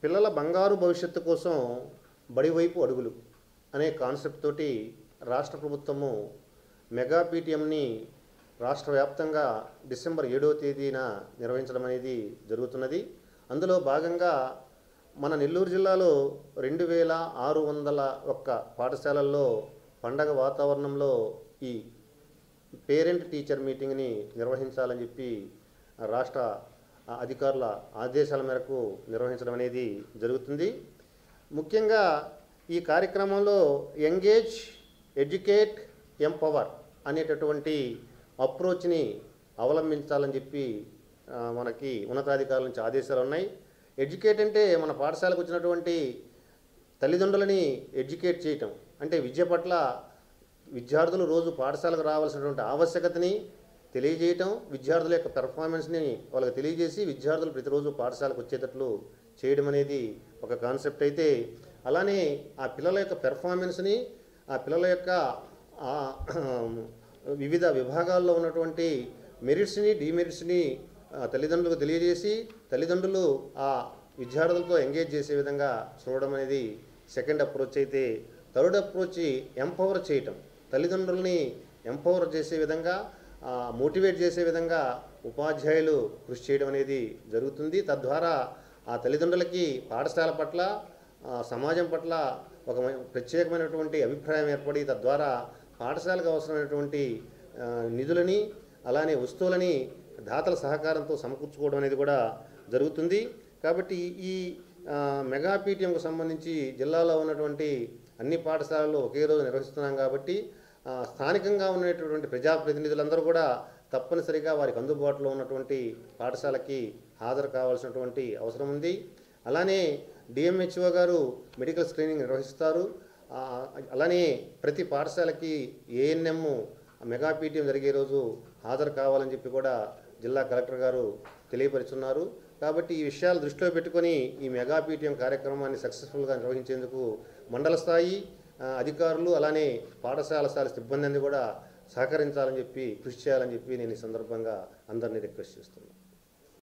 పిల్లల బంగారు భవిష్యత్తు కోసం బడివైపు అడుగులు అనే కాన్సెప్ట్ తోటి రాష్ట్ర ప్రభుత్వము మెగా పీటీఎంని రాష్ట్ర వ్యాప్తంగా డిసెంబర్ 7వ తేదీన నిర్వహించడం అనేది జరుగుతున్నది. అందులో భాగంగా మన నెల్లూరు జిల్లాలో 2601 పాఠశాలల్లో పండగ వాతావరణంలో ఈ పేరెంట్ టీచర్ మీటింగ్ని నిర్వహించాలని చెప్పి రాష్ట్ర అధికారుల ఆదేశాల మేరకు నిర్వహించడం అనేది జరుగుతుంది. ముఖ్యంగా ఈ కార్యక్రమంలో ఎంగేజ్, ఎడ్యుకేట్, ఎంపవర్ అనేటటువంటి అప్రోచ్ని అవలంబించాలని చెప్పి మనకి ఉన్నతాధికారుల నుంచి ఆదేశాలు ఉన్నాయి. ఎడ్యుకేట్ అంటే మన పాఠశాలకు వచ్చినటువంటి తల్లిదండ్రులని ఎడ్యుకేట్ చేయటం, అంటే విద్య పట్ల విద్యార్థులు రోజు పాఠశాలకు రావాల్సినటువంటి ఆవశ్యకతని తెలియజేయటం, విద్యార్థుల యొక్క పెర్ఫార్మెన్స్ని వాళ్ళకి తెలియజేసి విద్యార్థులు ప్రతిరోజు పాఠశాలకు వచ్చేటట్లు చేయడం అనేది ఒక కాన్సెప్ట్ అయితే, అలానే ఆ పిల్లల యొక్క పెర్ఫార్మెన్స్ని, ఆ పిల్లల యొక్క వివిధ విభాగాల్లో ఉన్నటువంటి మెరిట్స్ని, డిమెరిట్స్ని తల్లిదండ్రులకు తెలియజేసి తల్లిదండ్రులు ఆ విద్యార్థులతో ఎంగేజ్ చేసే విధంగా చూడడం అనేది సెకండ్ అప్రోచ్ అయితే, థర్డ్ అప్రోచ్ ఎంపవర్ చేయటం, తల్లిదండ్రుల్ని ఎంపవర్ చేసే విధంగా, మోటివేట్ చేసే విధంగా ఉపాధ్యాయులు కృషి చేయడం అనేది జరుగుతుంది. తద్వారా ఆ తల్లిదండ్రులకి పాఠశాల పట్ల, సమాజం పట్ల ఒక ప్రత్యేకమైనటువంటి అభిప్రాయం ఏర్పడి తద్వారా పాఠశాలకు అవసరమైనటువంటి నిధులని అలానే వస్తువులని దాతల సహకారంతో సమకూర్చుకోవడం అనేది కూడా జరుగుతుంది. కాబట్టి ఈ మెగా పీటీఎంకు సంబంధించి జిల్లాలో ఉన్నటువంటి అన్ని పాఠశాలల్లో ఒకే రోజు నిర్వహిస్తున్నాం కాబట్టి స్థానికంగా ఉన్నటువంటి ప్రజాప్రతినిధులందరూ కూడా తప్పనిసరిగా వారికి అందుబాటులో ఉన్నటువంటి పాఠశాలకి హాజరు కావాల్సినటువంటి అవసరం ఉంది. అలానే డిఎంహెచ్ఓ గారు మెడికల్ స్క్రీనింగ్ నిర్వహిస్తారు. అలానే ప్రతి పాఠశాలకి ఏఎన్ఎం మెగా పీటీఎం జరిగే రోజు హాజరు కావాలని చెప్పి కూడా జిల్లా కలెక్టర్ గారు తెలియపరుచున్నారు. కాబట్టి ఈ విషయాలు దృష్టిలో పెట్టుకొని ఈ మెగా పీటీఎం కార్యక్రమాన్ని సక్సెస్ఫుల్గా నిర్వహించేందుకు మండల స్థాయి అధికారులు అలానే పాఠశాల స్థాయి సిబ్బందిని కూడా సహకరించాలని చెప్పి, కృషి చేయాలని చెప్పి నేను ఈ సందర్భంగా అందరినీ రిక్వెస్ట్ చేస్తున్నాను.